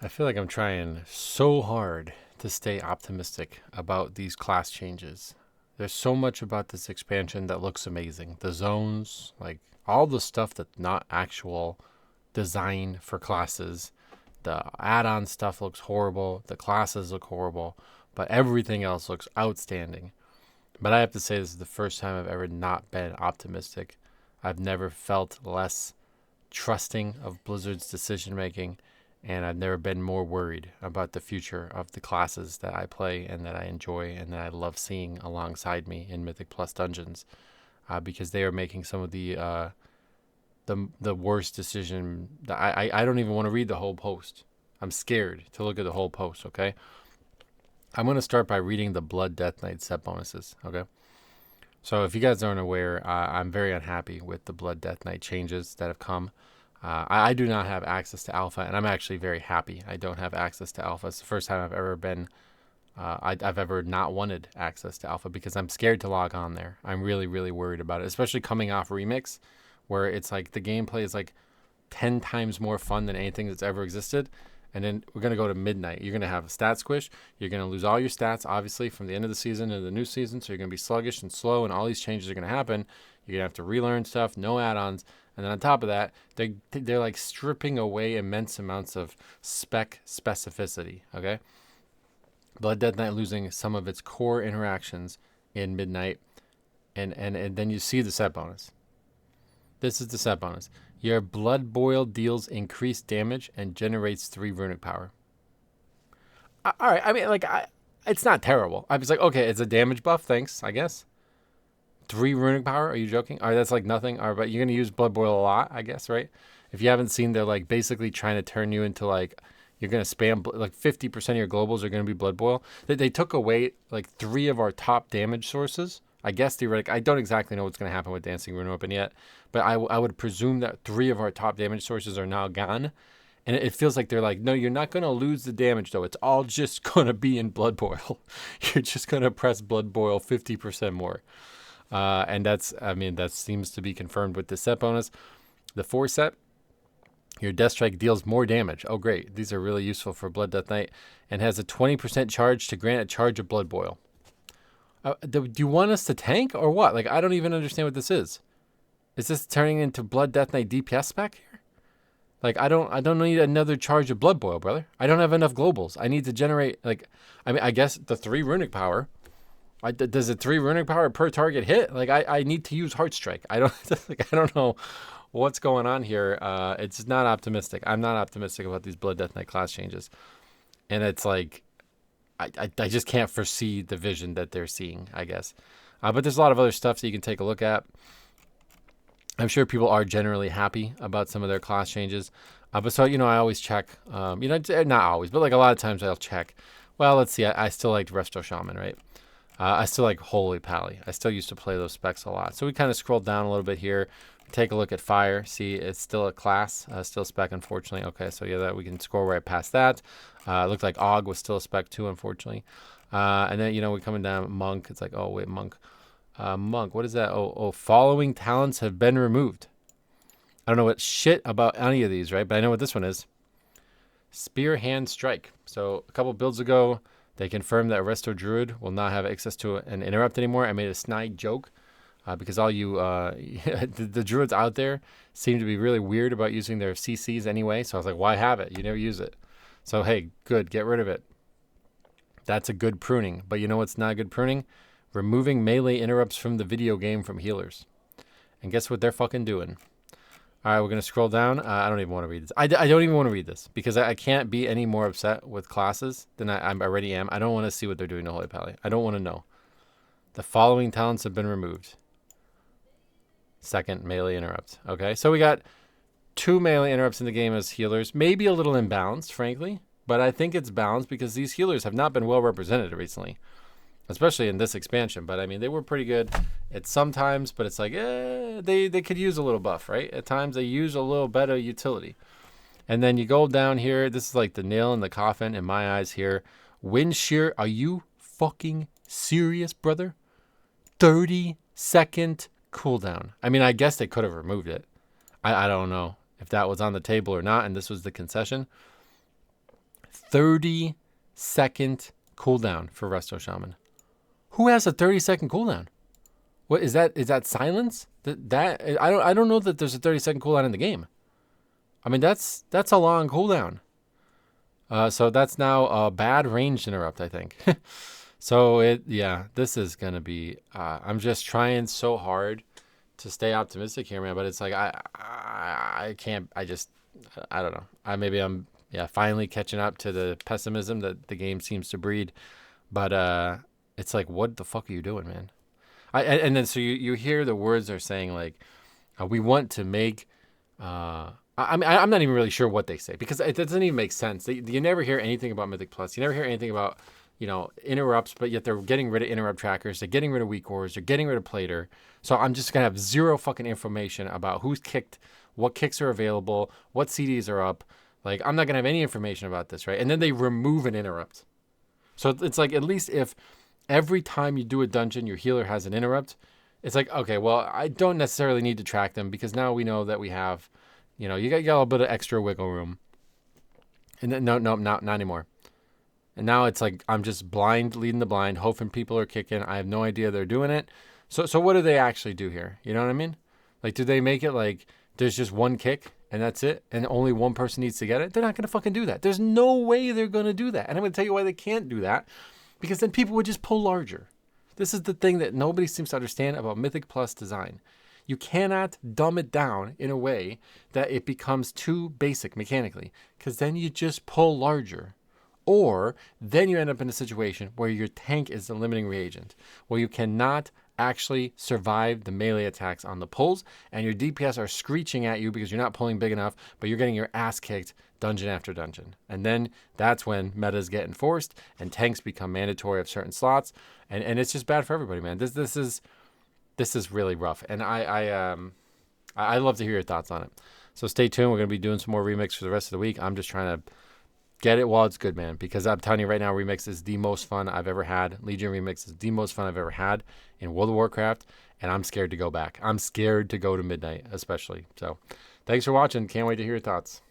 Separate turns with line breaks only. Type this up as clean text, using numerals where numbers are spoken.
I feel like I'm trying so hard to stay optimistic about these class changes. There's so much about this expansion that looks amazing. The zones, like all the stuff that's not actual design for classes. The add-on stuff looks horrible. The classes look horrible. But everything else looks outstanding. But I have to say, this is the first time I've ever not been optimistic. I've never felt less trusting of Blizzard's decision making, and I've never been more worried about the future of the classes that I play and that I enjoy and that I love seeing alongside me in Mythic Plus dungeons, because they are making some of the worst decision. I don't even want to read the whole post. I'm scared to look at the whole post. Okay, I'm gonna start by reading the Blood Death Knight set bonuses. Okay. So if you guys aren't aware, I'm very unhappy with the Blood Death Knight changes that have come. I do not have access to Alpha, and I'm actually very happy I don't have access to Alpha. It's the first time I've ever been, I've ever not wanted access to Alpha because I'm scared to log on there. I'm really, really worried about it, especially coming off Remix, where it's like the gameplay is like 10 times more fun than anything that's ever existed. And then we're going to go to midnight. You're going to have a stat squish. You're going to lose all your stats, obviously, from the end of the season to the new season. So you're going to be sluggish and slow, and all these changes are going to happen. You're going to have to relearn stuff, no add-ons. And then on top of that, they're like stripping away immense amounts of specificity, okay? Blood Death Knight losing some of its core interactions in midnight. And then you see the set bonus. This is the set bonus. Your Blood Boil deals increased damage and generates 3 runic power. All right, I mean, it's not terrible. I was like, okay, it's a damage buff, thanks, I guess. 3 runic power? Are you joking? All right, that's like nothing. All right, but you're going to use Blood Boil a lot, I guess, right? If you haven't seen, they're like basically trying to turn you into like, you're going to spam, like 50% of your globals are going to be Blood Boil. They took away like 3 of our top damage sources. I guess theoretically, I don't exactly know what's going to happen with Dancing Rune Open yet, but I would presume that 3 of our top damage sources are now gone. And it feels like they're like, no, you're not going to lose the damage, though. It's all just going to be in Blood Boil. You're just going to press Blood Boil 50% more. And that seems to be confirmed with the set bonus. The 4 set, your Death Strike deals more damage. Oh, great. These are really useful for Blood Death Knight. And has a 20% charge to grant a charge of Blood Boil. Do you want us to tank or what? Like, I don't even understand what this is. Is this turning into Blood Death Knight DPS spec here? Like, I don't need another charge of Blood Boil, brother. I don't have enough globals. I need to generate, like, I mean, I guess the 3 runic power. Does it 3 runic power per target hit? Like, I need to use Heart Strike. I don't know what's going on here. It's not optimistic. I'm not optimistic about these Blood Death Knight class changes. And it's like, I just can't foresee the vision that they're seeing, I guess. But there's a lot of other stuff that you can take a look at. I'm sure people are generally happy about some of their class changes. But so, I always check. Not always, but like a lot of times I'll check. Well, let's see. I still liked Resto Shaman, right? I still like Holy Pally. I still used to play those specs a lot. So we kind of scrolled down a little bit here. Take a look at Fire. See, it's still a class, still spec, unfortunately. Okay, so yeah, that we can scroll right past that. It looked like Og was still a spec too, unfortunately. And then, we're coming down Monk. It's like, oh, wait, Monk. Monk, what is that? Following talents have been removed. I don't know what shit about any of these, right? But I know what this one is. Spear Hand Strike. So a couple builds ago, they confirmed that Resto Druid will not have access to an interrupt anymore. I made a snide joke. Because all you, the druids out there seem to be really weird about using their CCs anyway. So I was like, why have it? You never use it. So, hey, good. Get rid of it. That's a good pruning. But you know what's not good pruning? Removing melee interrupts from the video game from healers. And guess what they're fucking doing? All right, we're going to scroll down. I don't even want to read this. I don't even want to read this because I can't be any more upset with classes than I already am. I don't want to see what they're doing to Holy Pally. I don't want to know. The following talents have been removed. Second melee interrupt. Okay, so we got 2 melee interrupts in the game as healers. Maybe a little imbalanced, frankly, but I think it's balanced because these healers have not been well represented recently, especially in this expansion. But I mean, they were pretty good. It's sometimes, but it's like, they could use a little buff, right? At times they use a little better utility. And then you go down here. This is like the nail in the coffin in my eyes here. Wind shear. Are you fucking serious, brother? 30-second cooldown. I mean, I guess they could have removed it. I don't know if that was on the table or not, and this was the concession. 30-second cooldown for Resto Shaman. Who has a 30-second cooldown? What is that? Is that silence? I don't know that there's a 30-second cooldown in the game. I mean, that's a long cooldown. So that's now a bad ranged interrupt, I think. So this is gonna be. I'm just trying so hard to stay optimistic here, man. But it's like I can't. I don't know. I'm finally catching up to the pessimism that the game seems to breed. But it's like, what the fuck are you doing, man? And then so you hear the words are saying like, we want to make. I'm not even really sure what they say because it doesn't even make sense. You never hear anything about Mythic Plus. You never hear anything about, interrupts, but yet they're getting rid of interrupt trackers. They're getting rid of weak ores. They're getting rid of Plater. So I'm just going to have zero fucking information about who's kicked, what kicks are available, what CDs are up. Like, I'm not going to have any information about this, right? And then they remove an interrupt. So it's like, at least if every time you do a dungeon, your healer has an interrupt, it's like, okay, well, I don't necessarily need to track them because now we know that we have... you got a little bit of extra wiggle room. And then, no, not anymore. And now it's like I'm just blind, leading the blind, hoping people are kicking. I have no idea they're doing it. So what do they actually do here? You know what I mean? Like, do they make it like there's just one kick and that's it? And only one person needs to get it? They're not going to fucking do that. There's no way they're going to do that. And I'm going to tell you why they can't do that. Because then people would just pull larger. This is the thing that nobody seems to understand about Mythic Plus design. You cannot dumb it down in a way that it becomes too basic mechanically, because then you just pull larger. Or then you end up in a situation where your tank is the limiting reagent, where you cannot actually survive the melee attacks on the pulls, and your DPS are screeching at you because you're not pulling big enough, but you're getting your ass kicked dungeon after dungeon. And then that's when metas get enforced and tanks become mandatory of certain slots, and it's just bad for everybody, man. This is really rough, and I love to hear your thoughts on it. So stay tuned. We're going to be doing some more remix for the rest of the week. I'm just trying to get it while it's good, man, because I'm telling you right now, remix is the most fun I've ever had. Legion remix is the most fun I've ever had in World of Warcraft, and I'm scared to go back. I'm scared to go to midnight, especially. So thanks for watching. Can't wait to hear your thoughts.